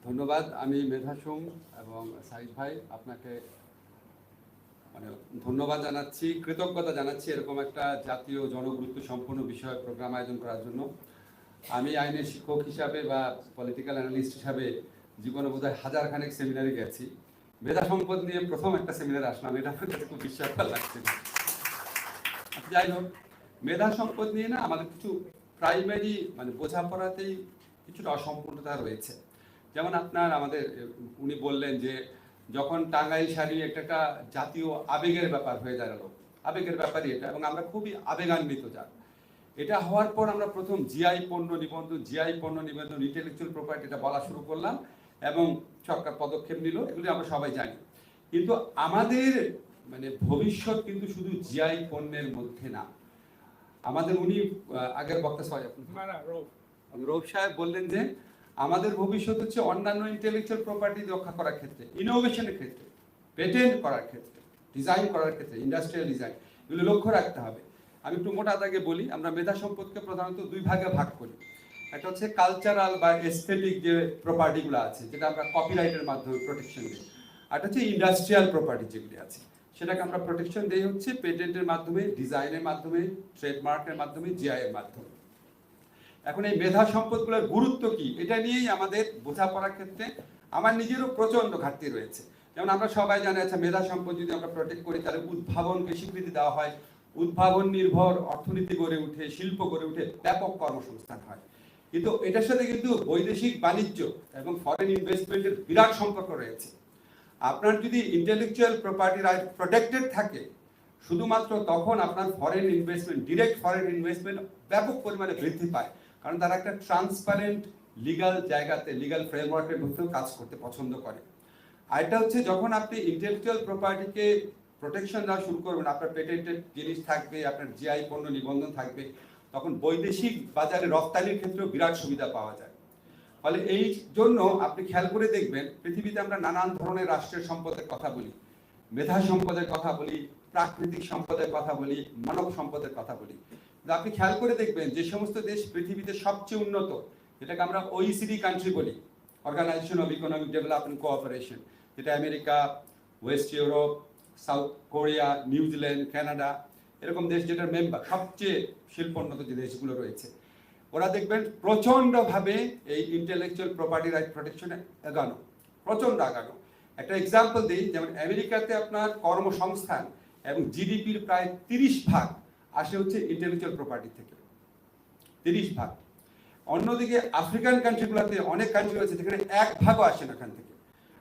ধন্যবাদ। আমি মেধা সোম এবং সাইদ ভাই আপনাকে ধন্যবাদ জানাচ্ছি, কৃতজ্ঞতা জানাচ্ছি এরকম একটা জাতীয় জনগুরুত্ব সম্পন্ন বিষয় প্রোগ্রাম আয়োজন করার জন্য। আমি আইনের শিক্ষক হিসাবে বা পলিটিক্যাল অ্যানালিস্ট হিসাবে জীবনে বোধহয় হাজার খানেক সেমিনারে গেছি, মেধা সম্পদ নিয়ে প্রথম একটা সেমিনারে আসলাম, এটা আমার কাছে খুব বিশ্বাসকর লাগছে। যাই হোক, মেধা সম্পদ নিয়ে না আমাদের কিছু প্রাইমারি বোঝাপড়াতেই কিছুটা অসম্পূর্ণতা রয়েছে। যেমন আমাদের উনি বললেন যে যখন টাঙ্গাইল শাড়ি একটা জাতীয় আবেগের ব্যাপার হয়ে দাঁড়ালো, আবেগের ব্যাপারই এটা, এবং আমরা খুবই আবেগান্বিত যাক। এটা হওয়ার পর আমরা প্রথম জিআই পণ্য নিবন্ধন ইন্টেলেকচুয়াল প্রপার্টি এটা বলা শুরু করলাম এবং সরকার পদক্ষেপ নিল, এগুলি আমরা সবাই জানি। কিন্তু আমাদের ভবিষ্যৎ কিন্তু শুধু জিআই পণ্যের মধ্যে না। আমাদের উনি আগের বক্তা রৌফ সাহেব বললেন যে আমাদের ভবিষ্যৎ হচ্ছে অন্যান্য ইন্টেলেকচুয়াল প্রপার্টি রক্ষা করার ক্ষেত্রে, ইনোভেশনের ক্ষেত্রে, পেটেন্ট করার ক্ষেত্রে, ডিজাইন করার ক্ষেত্রে, ইন্ডাস্ট্রিয়াল ডিজাইন, এগুলো লক্ষ্য রাখতে হবে। আমি একটু মোটা দাগে বলি, আমরা মেধা সম্পদকে প্রধানত দুই ভাগে ভাগ করি। একটা হচ্ছে কালচারাল বা এস্থেটিক যে প্রপার্টিগুলো আছে, যেটা আমরা কপিরাইটের মাধ্যমে প্রোটেকশন দিই। আর হচ্ছে ইন্ডাস্ট্রিয়াল প্রপার্টি যেগুলি আছে, সেটাকে আমরা প্রোটেকশন দেই হচ্ছে পেটেন্টের মাধ্যমে, ডিজাইনের মাধ্যমে, ট্রেডমার্কের মাধ্যমে, জিআই এর মাধ্যমে। এখন এই মেধা সম্পদগুলোর গুরুত্ব কি, এটা নিয়েই আমাদের বোঝাপড়ার ক্ষেত্রে আমার নিজেরও প্রচন্ড ঘাটতি রয়েছে। যেমন আমরা সবাই জানি, আচ্ছা মেধা সম্পদ যদি আমরা প্রোটেক্ট করি তাহলে উদ্ভাবনকে স্বীকৃতি দেওয়া হয়, উদ্ভাবন নির্ভর অর্থনীতি গড়ে উঠে, শিল্প গড়ে উঠে, ব্যাপক কর্মসংস্থান হয়। কিন্তু এটার সাথে কিন্তু বৈদেশিক বাণিজ্য এবং ফরেন ইনভেস্টমেন্টের বিরাট সম্পর্ক রয়েছে। আপনার যদি ইন্টেলেকচুয়াল প্রপার্টি রাইট প্রোটেক্টেড থাকে, শুধুমাত্র তখন আপনার foreign investment, direct foreign investment ব্যাপক পরিমাণে বৃদ্ধি পায়, কারণ তারা একটা ট্রান্সপারেন্ট লিগাল জায়গাতে, লিগাল ফ্রেমওয়ার্কের মধ্যেও কাজ করতে পছন্দ করে। আর এটা হচ্ছে যখন আপনি ইন্টেলেকচুয়াল প্রপার্টিকে প্রোটেকশন দেওয়া শুরু করবেন, আপনার পেটেন্টেড জিনিস থাকবে, আপনার জিআই পণ্য নিবন্ধন থাকবে, তখন বৈদেশিক বাজারে রপ্তানির ক্ষেত্রেও বিরাট সুবিধা পাওয়া যায়। ফলে এই জন্য আপনি খেয়াল করে দেখবেন, পৃথিবীতে আমরা নানান ধরনের রাষ্ট্রের সম্পদের কথা বলি, মেধা সম্পদের কথা বলি, প্রাকৃতিক সম্পদের কথা বলি, মানব সম্পদের কথা বলি। আপনি খেয়াল করে দেখবেন যে সমস্ত দেশ পৃথিবীতে সবচেয়ে উন্নত, যেটাকে আমরা OECD কান্ট্রি বলি, organisation of economic development cooperation, যেটা America, West Europe, South Korea, New Zealand, Canada, এরকম দেশ যেটার মেম্বার, সবচেয়ে শিল্পোন্নত যে দেশগুলো রয়েছে, ওরা দেখবেন প্রচন্ডভাবে এই ইন্টেলেকচুয়াল প্রপার্টি রাইট প্রোটেকশনে আগানো, প্রচন্ড আগানো। একটা এক্সাম্পল দিই, যেমন আমেরিকাতে আপনার কর্মসংস্থান এবং জিডিপির প্রায় 30% আসে হচ্ছে ইন্টেলেকচুয়াল প্রপার্টি থেকে, 30%। অন্যদিকে আফ্রিকান কান্ট্রিগুলোতে অনেক কান্ট্রি আছে যেখানে 1% আসে না এখান থেকে।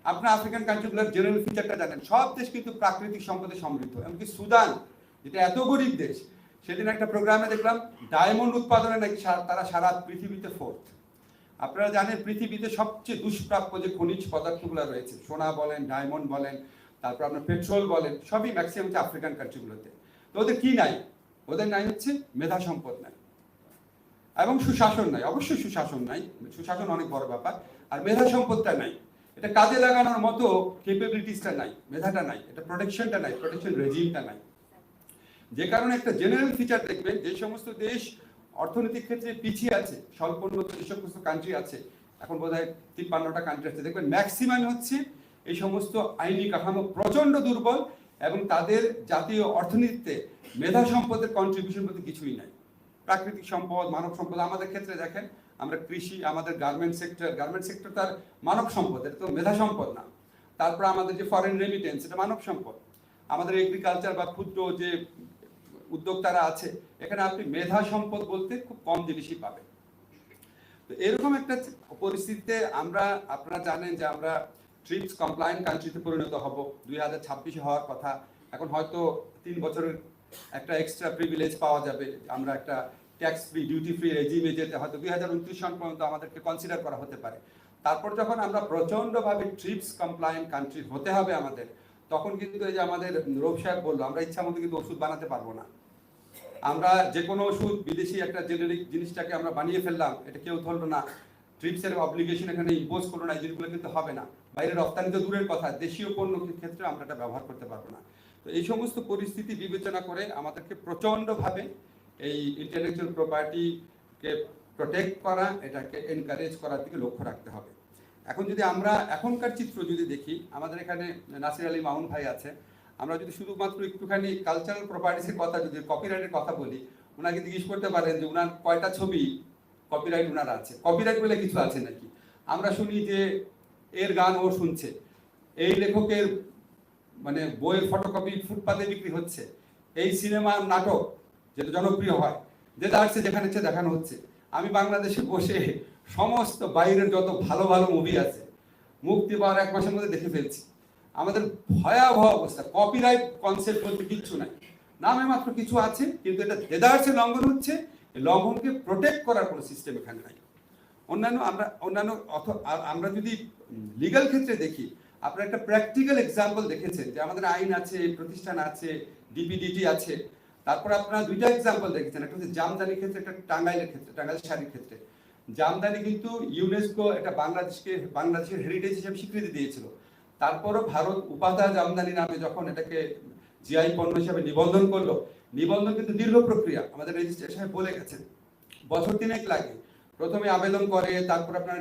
আপনার আফ্রিকান কান্ট্রিগুলোর জেনারেল ফিচারটা জানেন, সব দেশ কিন্তু প্রাকৃতিক সম্পদে সমৃদ্ধ। এমনকি সুদান, যেটা এত গরিব দেশ, সেদিন একটা প্রোগ্রামে দেখলাম ডায়মন্ড উৎপাদনে নাকি তারা সারা পৃথিবীতে 4th। আপনারা জানেন পৃথিবীতে সবচেয়ে দুষ্প্রাপ্য যে খনিজ পদার্থগুলো রয়েছে, সোনা বলেন, ডায়মন্ড বলেন, তারপর আপনার পেট্রোল বলেন, সবই ম্যাক্সিমাম হচ্ছে আফ্রিকান কান্ট্রিগুলোতে। তো ওদের কি নাই? ওদের নাই হচ্ছে মেধা সম্পদ নাই এবং সুশাসন নাই। অবশ্যই সুশাসন নাই, সুশাসন অনেক বড় ব্যাপার, আর মেধা সম্পদটা নাই। এটা কাজে লাগানোর মতো ক্যাপাবিলিটিসটা নাই, মেধাটা নাই, এটা প্রোটেকশনটা নাই, প্রোটেকশন রেজিমটা নাই। যে কারণে একটা জেনারেল ফিচার দেখবেন, যে সমস্ত দেশ অর্থনৈতিক ক্ষেত্রে পিছিয়ে আছে, স্বল্পোন্নত যে সমস্ত কান্ট্রি আছে, এখন বোধহয় 53টা কান্ট্রি আছে, দেখবেন ম্যাক্সিমাম হচ্ছে এই সমস্ত আইনি কাঠামো প্রচন্ড দুর্বল এবং তাদের জাতীয় অর্থনীতিতে মেধা সম্পদের কন্ট্রিবিউশন বলতে কিছুই নাই। প্রাকৃতিক সম্পদ, মানব সম্পদ, আমাদের ক্ষেত্রে দেখেন আমরা কৃষি, আমাদের গার্মেন্ট সেক্টর তার মানব সম্পদ, এটা তো মেধা সম্পদ না। তারপর আমাদের যে ফরেন রেমিটেন্স, এটা মানব সম্পদ। আমাদের এগ্রিকালচার বা ক্ষুদ্র যে উদ্যোক্তারা আছে, এখানে আপনি মেধা সম্পদ বলতে খুব কম জিনিসই পাবেন। তো এরকম একটা পরিস্থিতিতে আমরা, আপনারা জানেন যে আমরা ট্রিপস কমপ্লায়েন্ট কান্ট্রিতে পরিণত হব, 2026 হওয়ার কথা। এখন হয়তো 3 বছরের একটা এক্সট্রা প্রিভিলেজ পাওয়া যাবে, আমরা একটা ট্যাক্স ফ্রি, ডিউটি ফ্রি রেজিমে যেতে হয়তো 2029 সন পর্যন্ত আমাদেরকে কনসিডার করা হতে পারে। তারপর যখন আমরা প্রচন্ডভাবে ট্রিপস কমপ্লায়েন্ট কান্ট্রি হতে হবে আমাদের, তখন কিন্তু এই যে আমাদের রৌফ সাহেব বললো, আমরা ইচ্ছা মতো কিন্তু ওষুধ বানাতে পারবো না। আমরা যে কোনো ওষুধ বিদেশি একটা জেনেরিক জিনিসটাকে আমরা বানিয়ে ফেললাম, এটা কেউ ধরলো না, ট্রিপসের অব্লিগেশন এখানে ইম্পোজ করলো না, এই জিনিসগুলো কিন্তু হবে না। বাইরে রপ্তানি তো দূরের কথা, দেশীয় পণ্য ক্ষেত্রে আমরা এটা ব্যবহার করতে পারবো না। তো এই সমস্ত পরিস্থিতি বিবেচনা করে আমাদেরকে প্রচন্ডভাবে এই ইন্টেলেকচুয়াল প্রপার্টিকে প্রোটেক্ট করা, এটাকে এনকারেজ করার দিকে লক্ষ্য রাখতে হবে। এখন যদি আমরা এখনকার চিত্র যদি দেখি, আমাদের এখানে নাসির আলী মামুন ভাই আছে, আমরা যদি শুধুমাত্র একটুখানি কালচারাল প্রপার্টিসের কথা, যদি কপিরাইটের কথা বলি, ওনাকে জিজ্ঞেস করতে পারেন যে ওনার কয়টা ছবি কপিরাইট ওনার আছে, কপিরাইট বলে কিছু আছে নাকি? আমরা শুনি যে এর গান ও শুনছে, এই লেখকের মানে বইয়ের ফটোকপি ফুটপাতে বিক্রি হচ্ছে, এই সিনেমা নাটক যেটা জনপ্রিয় হয়, যেটা আসছে যেখানে ইচ্ছে দেখানো হচ্ছে। আমি বাংলাদেশে বসে সমস্ত বাইরের যত ভালো ভালো মুভি আছে মুক্তি পাওয়ার 1 মাসের মধ্যে দেখে ফেলছি। আমাদের ভয়াবহ অবস্থা, কপিরাইট কনসেপ্ট বলতে কিচ্ছু নাই, নামে মাত্র কিছু আছে, কিন্তু এটা দেদারসে লঙ্ঘন হচ্ছে। এই লঙ্ঘনকে প্রোটেক্ট করার কোনো সিস্টেম এখানে নাই। আমরা যদি লিগ্যাল ক্ষেত্রে দেখি, আপনারা একটা প্র্যাকটিক্যাল এক্সাম্পল দেখেছেন যে আমাদের আইন আছে, প্রতিষ্ঠান আছে, ডিপিডিটি আছে। তারপর আপনারা 2টা এক্সাম্পল দেখেছেন, একটা হচ্ছে জামদানির ক্ষেত্রে, একটা টাঙ্গাইলের ক্ষেত্রে, টাঙ্গাইল শাড়ির ক্ষেত্রে। জামদানি কিন্তু ইউনেস্কো এটা বাংলাদেশের হেরিটেজ হিসেবে স্বীকৃতি দিয়েছিল। তারপরও ভারত উপাধা জামদানি নামে যখন এটাকে জিআই পণ্য হিসেবে নিবন্ধন করলো, নিবন্ধন কিন্তু দীর্ঘ প্রক্রিয়া, আমাদের রেজিস্ট্রেশনে বলে গেছেন, বছর 3 লাগে। প্রথমে আবেদন করে, তারপর আপনার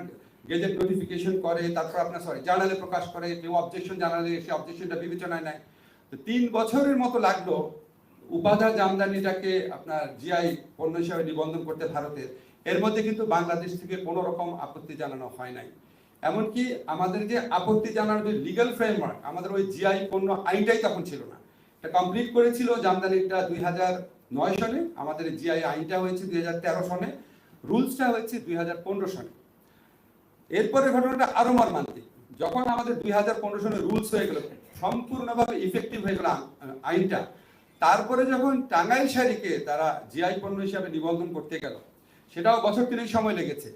গেজেট নোটিফিকেশন করে, তারপর আপনার জার্নালে প্রকাশ করে, কেউ অবজেকশন জানালে সেই অবজেকশনটা বিবেচনায় নেয়। তো 3 বছরের মতো লাগলো উপাধা জামদানিটাকে আপনার জিআই পণ্য হিসেবে নিবন্ধন করতে ভারতের। এর মধ্যে কিন্তু বাংলাদেশ থেকে কোনো রকম আপত্তি জানানো হয় নাই। এমনকি আমাদের যে আপত্তি জানানোর যে লিগ্যাল ফ্রেমওয়ার্ক, আমাদের ওই জিআই পণ্য আইনটাই তখন ছিল না। এটা কমপ্লিট করেছিল জামদানিটা 2009 সনে, আমাদের জিআই আইনটা হয়েছে 2013 সনে, রুলসটা হয়েছে 2015 সনে। এরপরে ঘটনাটা আরো মর্মান্তিক, যখন আমাদের 2015 সনে রুলস হয়ে গেল, সম্পূর্ণভাবে ইফেক্টিভ হয়ে গেল আইনটা, তারপরে যখন টাঙ্গাইল শাড়িকে তারা জিআই পণ্য হিসাবে নিবন্ধন করতে গেল, সেটাও বছর 3 সময় লেগেছে।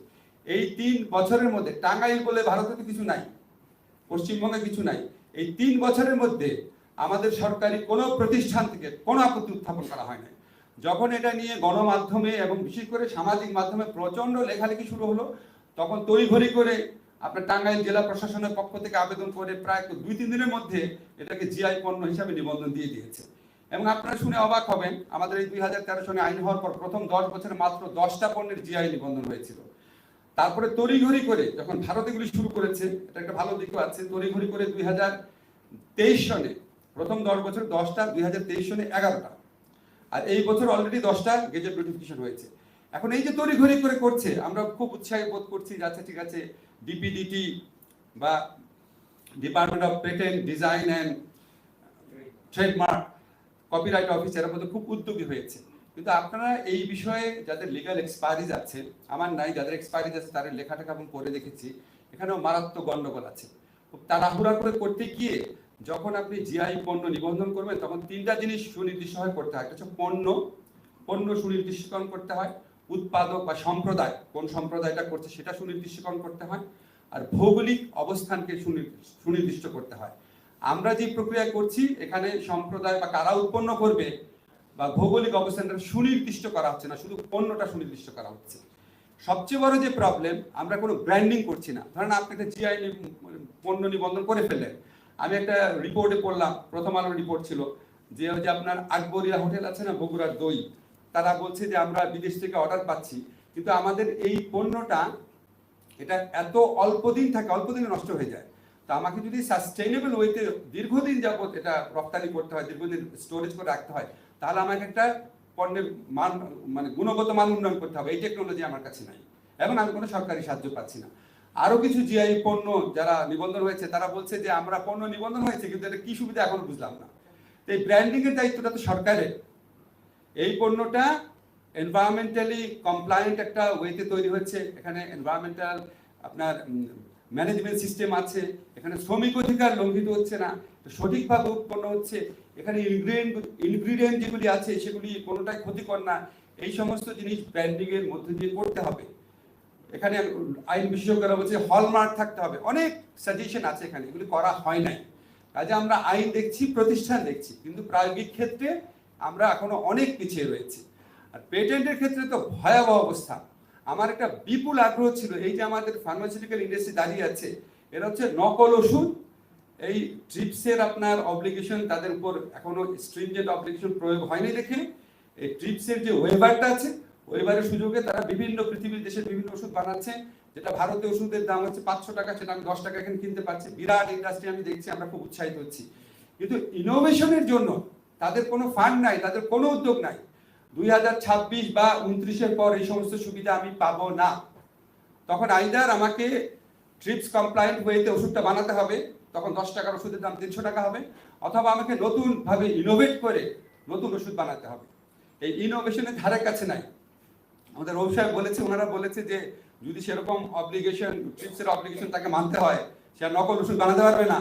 এই 3 বছরের মধ্যে টাঙ্গাইল বলে ভারতে তো কিছু নাই, পশ্চিমবঙ্গে কিছু নাই, এই 3 বছরের মধ্যে আমাদের সরকারি কোনো প্রতিষ্ঠান থেকে কোনো আপত্তি উত্থাপন করা হয় না। যখন এটা নিয়ে গণমাধ্যমে এবং বিশেষ করে সামাজিক মাধ্যমে প্রচন্ড লেখালেখি শুরু হলো, তখন তড়িঘড়ি করে আপনার টাঙ্গাইল জেলা প্রশাসনের পক্ষ থেকে আবেদন করে প্রায় 2-3 দিনের মধ্যে এটাকে জিআই পণ্য হিসাবে নিবন্ধন দিয়ে দিয়েছে। এবং আপনারা শুনে অবাক হবেন, আমাদের এই 2013 সনে আইন হওয়ার পর প্রথম 10 বছরে মাত্র 10টা পণ্যের জিআই নিবন্ধন হয়েছিল। তারপরে তড়িঘড়ি করে যখন ভারত এগুলি শুরু করেছে, এটা একটা ভালো দিকও আছে, তড়িঘড়ি করে 2023 সনে প্রথম 10 বছর 10টা, 2023 সনে 11টা, আর এই বছর অলরেডি 10টা গেজেট নোটিফিকেশন হয়েছে। এখন এই যে তড়িঘড়ি করে করছে, আমরা খুব উৎসাহী বোধ করছি যে আচ্ছা ঠিক আছে, ডিপিডিটি বা department of patent, design and trademark, copyright office এর মধ্যে খুব উদ্যোগী হয়েছে। কিন্তু আপনারা এই বিষয়ে যাদের লিগ্যাল এক্সপার্টিজ আছে, আমার নাই, যাদের এক্সপার্টিজ আছে তাদের লেখাটাকে আমি পড়ে দেখেছি, এখানেও মারাত্মক গন্ডগোল আছে। খুব তাড়াহুড়া করে করতে গিয়ে যখন আপনি জিআই পণ্য নিবন্ধন করবেন, তখন 3টা জিনিস সুনির্দিষ্ট হয়ে করতে হয়। একটা হচ্ছে পণ্য সুনির্দিষ্টকরণ করতে হয়, উৎপাদক বা সম্প্রদায়, কোন সম্প্রদায়টা করছে সেটা সুনির্দিষ্টকরণ করতে হয়, আর ভৌগোলিক অবস্থানকে সুনির্দিষ্ট করতে হয়। আমরা যে প্রক্রিয়া করছি, এখানে সম্প্রদায় বা কারা উৎপন্ন করবে বা ভৌগোলিক অবস্থানটা সুনির্দিষ্ট করা হচ্ছে না, শুধু পণ্যটা সুনির্দিষ্ট করা হচ্ছে। সবচেয়ে বড় যে প্রবলেম, আমরা কোনো ব্র্যান্ডিং করছি না। ধরেন আপনি একটা জিআই পণ্য নিবন্ধন করে ফেললেন, আমি একটা রিপোর্টে পড়লাম, প্রথম আলোর রিপোর্ট ছিল, যে ওই যে আপনার আকবরিয়া হোটেল আছে না বগুড়ার দই, তারা বলছে যে আমরা বিদেশ থেকে অর্ডার পাচ্ছি, কিন্তু আমাদের এই পণ্যটা এটা এত অল্প দিন থাকে, অল্প দিনে নষ্ট হয়ে যায়। তো আমাকে যদি সাস্টেইনেবল ওয়েতে দীর্ঘদিন যাবত এটা রপ্তানি করতে হয়, দীর্ঘদিন স্টোরেজ করে রাখতে হয়, তাহলে আমাকে একটা পণ্যের মান মানে গুণগত মান উন্নয়ন করতে হবে। এই টেকনোলজি আমার কাছে নাই এবং আমি কোনো সরকারি সাহায্য পাচ্ছি না। আরো কিছু জিআই পণ্য যারা নিবন্ধন হয়েছে তারা বলছে যে আমরা পণ্য নিবন্ধন হয়েছে, কিন্তু এটা কি সুবিধা এখনো বুঝলাম না। তো এই ব্র্যান্ডিং এর দায়িত্বটা তো সরকারের। এই পণ্যটা এনভায়রনমেন্টালি কমপ্লায়েন্ট একটা ওয়েতে তৈরি হচ্ছে, এখানে এনভায়রনমেন্টাল আপনার ম্যানেজমেন্ট সিস্টেম আছে, এখানে শ্রমিক অধিকার লঙ্ঘিত হচ্ছে না, সঠিকভাবে উৎপন্ন হচ্ছে, এখানে ইনগ্রিডিয়েন্ট যেগুলি আছে সেগুলি কোনোটাই ক্ষতিকর না। এই সমস্ত জিনিস ব্র্যান্ডিং এর মধ্যে দিয়ে করতে হবে। এখানে আইন বিশেষজ্ঞরা বলছে হলমার্ক থাকতে হবে, অনেক সাজেশন আছে, এখানে এগুলি করা হয় নাই। কাজে আমরা আইন দেখছি, প্রতিষ্ঠান দেখছি, কিন্তু প্রায়োগিক ক্ষেত্রে আমরা এখনো অনেক পিছিয়ে রয়েছি। আর পেটেন্টের ক্ষেত্রে তো ভয়াবহ অবস্থা। আমার একটা বিপুল আগ্রহ ছিল, এই যে আমাদের ফার্মাসিউটিক্যাল ইন্ডাস্ট্রি দাঁড়িয়ে আছে, এরা হচ্ছে নকল ওষুধ, এই ট্রিপসের আপনার অব্লিগেশন তাদের উপর এখনো স্ট্রিনজেন্ট অব্লিগেশন প্রয়োগ হয়নি দেখে এই ট্রিপসের যে ওয়েভারটা আছে, ওয়েভারের সুযোগে তারা বিভিন্ন পৃথিবীর দেশের বিভিন্ন ওষুধ বানাচ্ছে, যেটা ভারতে ওষুধের দাম হচ্ছে 500 টাকা, সেটা আমি 10 টাকা এখানে কিনতে পারছি। বিরাট ইন্ডাস্ট্রি আমি দেখছি, আমরা খুব উৎসাহিত হচ্ছি। কিন্তু ইনোভেশনের জন্য তাদের কোনো ফান্ড নাই, তাদের কোনো উদ্যোগ নাই। 2026 বা 29-এর পর এই সমস্ত সুবিধা আমি পাবো না। তখন আইদার আমাকে ট্রিপস কমপ্লায়েন্ট ওয়েতে ওষুধটা বানাতে হবে, তখন 10 টাকার ওষুধের দাম 300 টাকা হবে, অথবা আমাকে নতুনভাবে ইনোভেট করে নতুন ওষুধ বানাতে হবে। এই ইনোভেশনের ধারে কাছে নাই। আমাদের রবি সাহেব বলেছে, ওনারা বলেছে যে যদি সেরকম অব্লিগেশন, ট্রিপসের অব্লিগেশন তাকে মানতে হয়, সে আর নকল ওষুধ বানাতে পারবে না,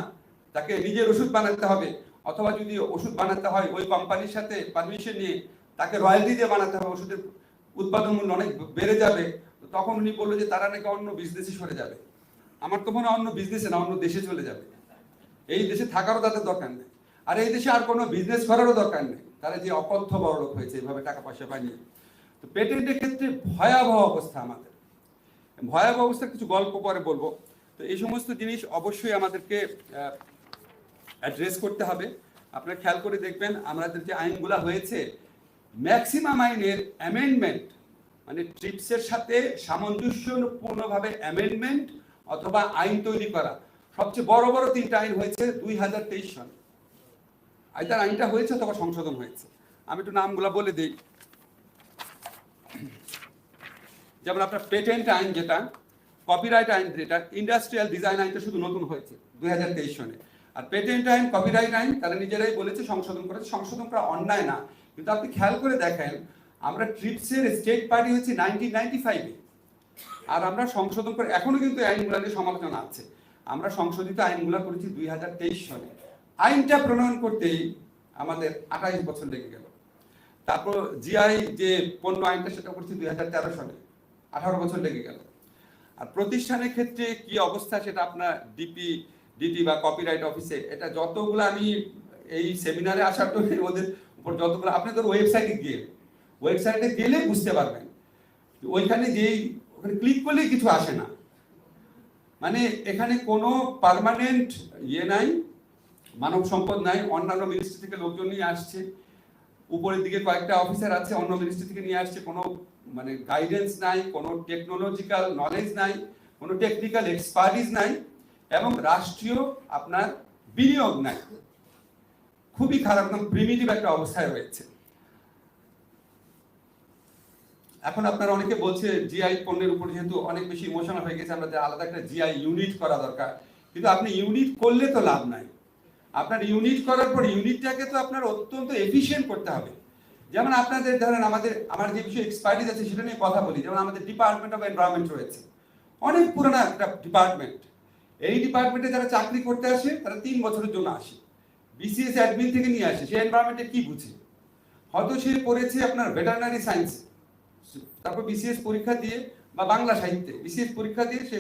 তাকে নিজের ওষুধ বানাতে হবে। অথবা যদি ওষুধ বানাতে হয় ওই কোম্পানির সাথে পারমিশন নিয়ে তাকে রয়্যালটি দিয়ে বানাতে হবে, ওষুধের উৎপাদন মূল্য অনেক বেড়ে যাবে। তখন উনি বললো যে তারা নাকি অন্য বিজনেসে সরে যাবে। আমার তো মনে হয় অন্য বিজনেসে না, অন্য দেশে চলে যাবে। এই দেশে থাকারও তাদের দরকার নেই, আর এই দেশে আর কোনো বিজনেস করারও দরকার নেই। তারা যে অকথ্য বড়লোক হয়েছে এইভাবে টাকা পয়সা বানিয়ে। তো পেটেন্টের ক্ষেত্রে ভয়াবহ অবস্থা আমাদের, ভয়াবহ অবস্থা। কিছু গল্প পরে বলবো। তো এই সমস্ত জিনিস অবশ্যই আমাদেরকে অ্যাড্রেস করতে হবে। আপনারা খেয়াল করে দেখবেন আমাদের যে আইনগুলো হয়েছে, ম্যাক্সিমাম আইনের অ্যামেন্ডমেন্ট, মানে ট্রিপসের সাথে সামঞ্জস্যপূর্ণভাবে অ্যামেন্ডমেন্ট অথবা আইন তৈরি করা, সবচেয়ে বড় বড় 3টা আইন হয়েছে 2023 সালে। আইতার আইনটা হয়েছে অথবা সংশোধন হয়েছে। আমি একটু নামগুলো বলে দিই। যেমন আপনার পেটেন্ট আইন যেটা, কপিরাইট আইন যেটা, ইন্ডাস্ট্রিয়াল ডিজাইন আইনটা শুধু নতুন হয়েছে 2023 সালে। আর পেটেন্ট আইন, কপিরাইট আইন তারা নিজেরাই বলেছে সংশোধন করেছে। সংশোধন করা অন্যায় না, কিন্তু আপনি খেয়াল করে দেখেন আমরা ট্রিপসের স্টেট পার্টি হচ্ছে 1995-এ, আর আমরা সংশোধন করে এখনো কিন্তু আইনগুলো নিয়ে সমালোচনা আছে। আমরা সংশোধিত আইনগুলো করেছি 2023 সালে। আইনটা প্রণয়ন করতেই আমাদের 28 বছর লেগে গেল। তারপর জিআই যে পণ্য আইনটা সেটা করছি 2013 সালে, 18 বছর লেগে গেল। আর প্রতিষ্ঠানের ক্ষেত্রে কি অবস্থা সেটা আপনার ডিটি বা কপিরাইট অফিসে, এটা যতগুলো আমি এই সেমিনারে আসার জন্য ওদের উপর যতগুলো, আপনাদের ওয়েবসাইটে গেলে বুঝতে পারবেন। ওইখানে ওখানে ক্লিক করলেই কিছু আসে না, মানে এখানে কোনো পার্মানেন্ট নাই, মানব সম্পদ নাই। অন্যান্য মিনিস্ট্রি থেকে লোকজন নিয়ে আসছে, উপরের দিকে কয়েকটা অফিসার আছে অন্য মিনিস্ট্রি থেকে নিয়ে আসছে। কোনো মানে গাইডেন্স নাই, কোনো টেকনোলজিক্যাল নলেজ নাই, কোনো টেকনিক্যাল এক্সপার্টিস নাই, এবং রাষ্ট্রীয় আপনার বিনিয়োগ নাই। খুবই খারাপ, একদম প্রিমিটিভ একটা অবস্থায় রয়েছে। এখন আপনারা অনেকে বলছে জিআই পণ্যের উপর যেহেতু অনেক বেশি ইমোশনাল হয়ে গেছে, আমাদের আলাদা একটা জিআই ইউনিট করা দরকার। কিন্তু আপনি ইউনিট করলে তো লাভ নাই। আপনার ইউনিট করার পর ইউনিটটাকে তো আপনার অত্যন্ত এফিশিয়েন্ট করতে হবে। যেমন আপনাদের ধরেন আমার যে বিষয়ে এক্সপার্টিস আছে সেটা নিয়ে কথা বলি। যেমন আমাদের ডিপার্টমেন্ট অফ এনভায়রনমেন্ট রয়েছে, অনেক পুরোনো একটা ডিপার্টমেন্ট। এই ডিপার্টমেন্টে যারা চাকরি করতে আসে তারা 3 বছরের জন্য আসে, বিসিএস অ্যাডমিন থেকে নিয়ে আসে। সে এনভায়রনমেন্টে কি বুঝে? হয়তো সে পড়েছে আপনার ভেটারিনারি সায়েন্স, তারপর বিসিএস পরীক্ষা দিয়ে বা বাংলা সাহিত্যে বিসিএস পরীক্ষা দিয়ে সে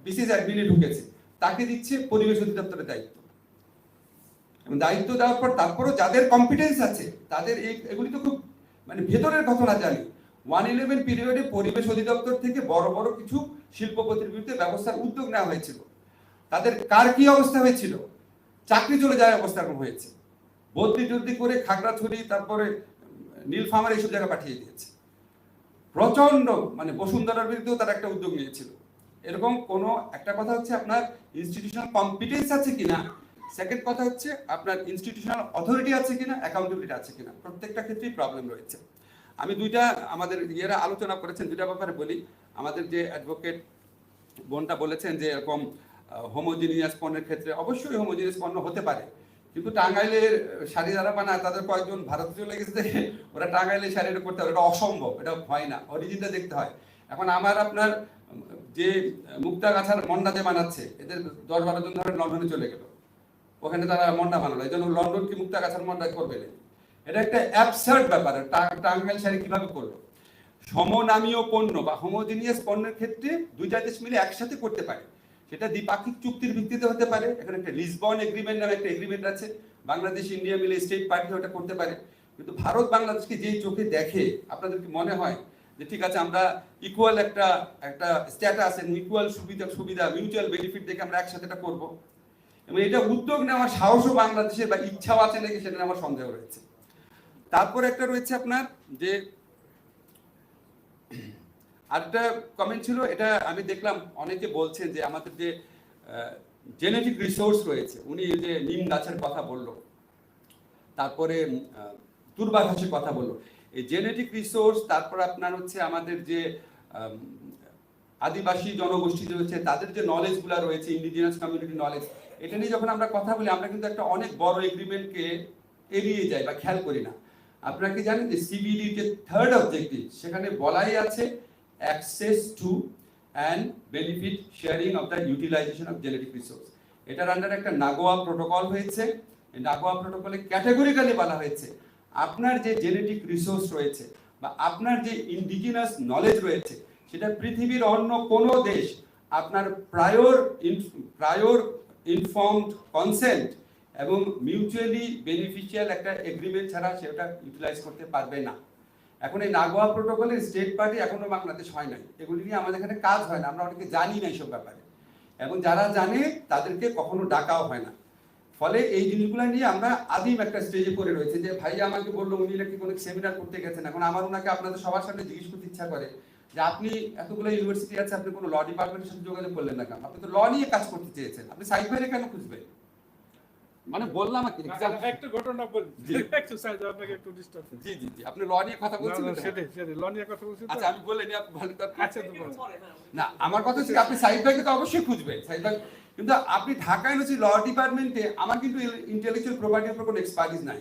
বিসিএস অ্যাডমিনে ঢুকেছে। তাকে দিচ্ছে পরিবেশ অধিদপ্তরের দায়িত্ব, এবং দায়িত্ব দেওয়ার পর তারপরও যাদের কম্পিটেন্স আছে তাদের এগুলি তো খুব মানে ভেতরের ঘটনা জানি। 111 পিরিয়ডে পরিবেশ অধিদপ্তর থেকে বড় বড় কিছু শিল্পপতির বিরুদ্ধে ব্যবস্থার উদ্যোগ নেওয়া হয়েছিল। তাদের কার কি অবস্থা হয়েছিল? চাকরি চলে যাওয়ার অবস্থা এরকম হয়েছে। বদলি টদলি করে খাগড়াছড়ি, তারপরে নীলফামারী এইসব জায়গায় পাঠিয়ে দিয়েছে। প্রচন্ড মানে বসুন্ধরার বিরুদ্ধেও তারা একটা উদ্যোগ নিয়েছিল। এরকম কোনো একটা কথা হচ্ছে আপনার ইনস্টিটিউশনাল কম্পিটেন্স আছে কিনা, সেকেন্ড কথা হচ্ছে আপনার ইনস্টিটিউশনাল অথরিটি আছে কিনা, অ্যাকাউন্টেবিলিটি আছে কিনা। প্রত্যেকটা ক্ষেত্রেই প্রবলেম রয়েছে। আমি দুইটা আমাদের আলোচনা করেছেন, দুইটা ব্যাপারে বলি। আমাদের যে অ্যাডভোকেট বোনটা বলেছেন যে এরকম হোমোজিনিয়াস পণ্যের ক্ষেত্রে অবশ্যই হোমোজিনিয়াস পণ্য হতে পারে, কিন্তু টাঙ্গাইলের শাড়ি যারা বানায় তাদের কয়েকজন ভারতে চলে গেছে, ওরা টাঙ্গাইলের শাড়িটা করতে হবে, এটা অসম্ভব, এটা হয় না, অরিজিনটা দেখতে হয়। এখন আপনার যে মুক্তাগাছার মন্ডা যে বানাচ্ছে, এদের 10-12 জন ধরে লন্ডনে চলে গেল, ওখানে তারা মন্ডা বানালো। এই জন্য লন্ডন কি মুক্তাগাছার মন্ডা করবে না? এটা একটা অ্যাবসার্ড ব্যাপার। টাঙ্গাইল শাড়ি কিভাবে করলো? সমনামীয় পণ্য বা হোমোজিনিয়াস পণ্যের ক্ষেত্রে দুইটা দেশ মিলে একসাথে করতে পারে, সেটা দ্বিপাক্ষিক চুক্তির ভিত্তিতে হতে পারে। এখানে একটা লিসবন এগ্রিমেন্ট নামে একটা এগ্রিমেন্ট আছে, বাংলাদেশ ইন্ডিয়া মিলে স্টেট পার্টি ওটা করতে পারে। কিন্তু ভারত বাংলাদেশকে যেই চোখে দেখে, আপনাদের কি মনে হয় যে ঠিক আছে আমরা ইকুয়াল একটা স্ট্যাটাস, ইকুয়াল সুবিধা মিউচুয়াল বেনিফিট দেখে আমরা একসাথে এটা করবো? এবং এটা উদ্যোগ নেওয়ার সাহসও বাংলাদেশের বা ইচ্ছাও আছে নাকি সেটা আমার সন্দেহ রয়েছে। তারপর একটা রয়েছে আপনার যে আরেকটা কমেন্ট ছিল, এটা আমি দেখলাম অনেকে বলছেন যে আমাদের যে জেনেটিক রিসোর্স রয়েছে, উনি যে নিম গাছের কথা বললো, তারপরে দূর্বাঘাসের কথা বললো, এই জেনেটিক রিসোর্স, তারপর আপনার হচ্ছে আমাদের যে আদিবাসী জনগোষ্ঠী যে হচ্ছে তাদের যে নলেজগুলো রয়েছে, ইন্ডিজিনাস কমিউনিটি নলেজ, এটা নিয়ে যখন আমরা কথা বলি আমরা কিন্তু একটা অনেক বড় এগ্রিমেন্টকে এড়িয়ে যাই বা খেয়াল করি না। আপনারা কি জানেন যে সিবিডি যে থার্ড অবজেক্টিভ, সেখানে বলাই আছে access to and benefit sharing of the utilization of genetic resource. এটার আন্ডারে একটা নাগোয়া প্রোটোকল হয়েছে। এই নাগোয়া প্রোটোকলে ক্যাটেগরিক্যালি বলা হয়েছে আপনার যে জেনেটিক রিসোর্স রয়েছে বা আপনার যে ইন্ডিজিনাস নলেজ রয়েছে, সেটা পৃথিবীর অন্য কোনো দেশ আপনার প্রায়র ইনফর্মড কনসেন্ট এবং মিউচুয়ালি বেনিফিশিয়াল একটা এগ্রিমেন্ট ছাড়া সেটা ইউটিলাইজ করতে পারবে না। এখন এই নাগোয়া প্রোটোকলের স্টেট পার্টি এখনো বাংলাদেশ হয় নাই, এগুলি নিয়ে আমাদের এখানে কাজ হয় না, আমরা অনেকে জানি না এইসব ব্যাপারে, এবং যারা জানে তাদেরকে কখনো ডাকাও হয় না। ফলে এই জিনিসগুলো নিয়ে আমরা আদিম একটা স্টেজে পড়ে রয়েছে যে ভাই আমাকে বললো উনি নাকি কোনো সেমিনার করতে গেছেন, এখন আমার ওনাকে আপনাদের সবার সামনে জিজ্ঞেস করতে ইচ্ছা করে যে আপনি এতগুলো ইউনিভার্সিটি আছে, আপনি কোনো ল ডিপার্টমেন্টের সাথে যোগাযোগ করলেন না কেন? আপনি তো ল নিয়ে কাজ করতে চেয়েছেন, আপনি সাইড বাইরে কেন খুঁজবেন? মানে বললাম আর কি একটা ঘটনা বলি, এক্সারসাইজ আপনাকে একটু ডিস্টার্ব। জি জি জি, আপনি ল নিয়ে কথা বলছেন। সেটাই ল নিয়ে কথা বলছেন। আচ্ছা আমি বলিনি, আপনি ভালো কথা। আচ্ছা তো না, আমার কথা হচ্ছে আপনি সাইড বাইকে তো অবশ্যই খুঁজবেন, সাইড বাইক, কিন্তু আপনি ঢাকা ইউনিভার্সিটি ল ডিপার্টমেন্টে, আমার কিন্তু ইন্টেলেকচুয়াল প্রপার্টির উপর কোনো এক্সপার্টিস নাই।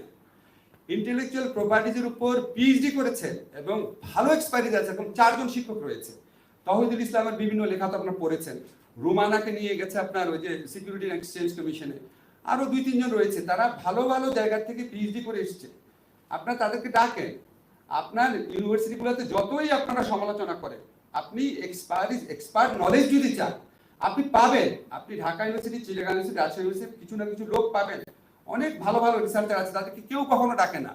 ইন্টেলেকচুয়াল প্রপার্টিজের উপর পিএইচডি করেছেন এবং ভালো এক্সপার্টিস আছে, এবং 4 জন শিক্ষক রয়েছে। তৌহিদুল ইসলামের বিভিন্ন লেখা তো আপনারা পড়েছেন, রুমানাকে নিয়ে গেছে আপনার ওই যে সিকিউরিটি অ্যান্ড এক্সচেঞ্জ কমিশনে, আরো 2-3 জন রয়েছে, তারা ভালো ভালো জায়গা থেকে পিএইচডি করে এসেছে। আপনারা তাদেরকে ডাকেন, আপনার ইউনিভার্সিটিগুলোতে যতই আপনারা সমালোচনা করেন, আপনি এক্সপার্ট নলেজ যদি চান আপনি পাবেন। আপনি Dhaka university, Chittagong university, Rajshahi university কিছু না কিছু লোক পাবেন, অনেক ভালো ভালো রিসার্চার আছে, তাদেরকে কেউ কখনো ডাকে না।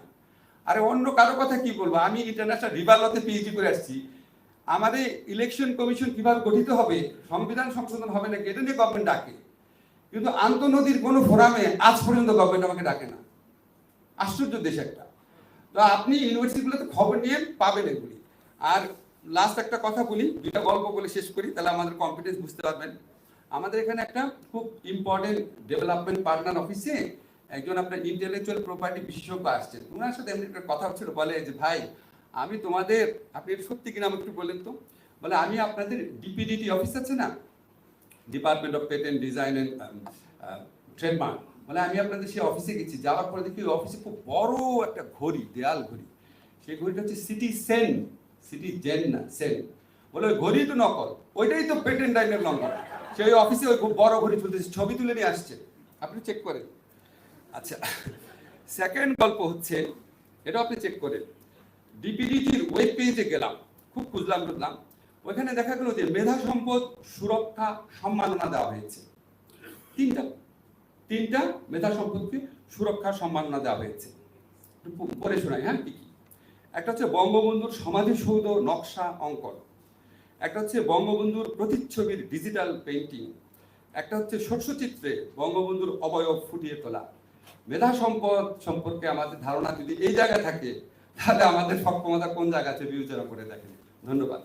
আরে অন্য কারো কথা কি বলবো, আমি ইন্টারন্যাশনাল রিভার লতে পিএইচডি করে আসছি, আমাদের ইলেকশন কমিশন কিভাবে গঠিত হবে, সংবিধান সংশোধন হবে নাকি, এটা নিয়ে গভর্নমেন্ট ডাকে, কিন্তু আন্তঃনদীর কোনো ফোরামে আজ পর্যন্ত গভর্নমেন্ট আমাকে ডাকে না। আশ্চর্য দেশ একটা। তো আপনি ইউনিভার্সিটিগুলোতে খবর নিয়ে পাবেন এগুলি। আর লাস্ট একটা কথা বলি, 2টা গল্প বলে শেষ করি, তাহলে আমাদের কনফিডেন্স বুঝতে পারবেন। আমাদের এখানে একটা খুব ইম্পর্টেন্ট ডেভেলপমেন্ট পার্টনার অফিসে একজন আপনার ইন্টেলেকচুয়াল প্রপার্টি বিশেষজ্ঞ আসছেন, ওনার সাথে এমনি একটা কথা হচ্ছিল, বলে যে ভাই আমি তোমাদের, আপনি সত্যি কিনা আমাকে একটু বলেন তো, বলে আমি আপনাদের ডিপিডিটি অফিস আছে না, department of patent design and trademark, বলে আমি আপনাদের সেই অফিসে গেছি, যাওয়ার পরে দেখি ওই অফিসে খুব বড় একটা ঘড়ি, দেয়াল ঘড়ি, সেই ঘড়িটা হচ্ছে সিটিজেন না সেন, বলে ওই ঘড়ি তো নকল, ওইটাই তো পেটেন্ট আইনের লঙ্ঘন। সেই অফিসে ওই খুব বড় ঘড়ি চলতেছে, ছবি তুলে নিয়ে আসছে, আপনি চেক করেন। আচ্ছা, সেকেন্ড গল্প হচ্ছে, এটা আপনি চেক করেন, ডিপিডিটির ওয়েব পেজে গেলাম, খুব খুঁজলাম, ওইখানে দেখা গেল যে মেধা সম্পদ সুরক্ষা সম্মাননা দেওয়া হয়েছে, তিনটা মেধা সম্পদকে সুরক্ষা সম্মাননা দেওয়া হয়েছে। পরে শোনাই, হ্যাঁ কি কি। একটা হচ্ছে বঙ্গবন্ধুর সমাধিসৌধ নকশা অঙ্কন, একটা হচ্ছে বঙ্গবন্ধুর প্রতিচ্ছবির ডিজিটাল পেইন্টিং, একটা হচ্ছে শস্যচিত্রে বঙ্গবন্ধুর অবয়ব ফুটিয়ে তোলা। মেধা সম্পদ সম্পর্কে আমাদের ধারণা যদি এই জায়গায় থাকে, তাহলে আমাদের সক্ষমতা কোন জায়গাতে বিবেচনা করে দেখেন। ধন্যবাদ।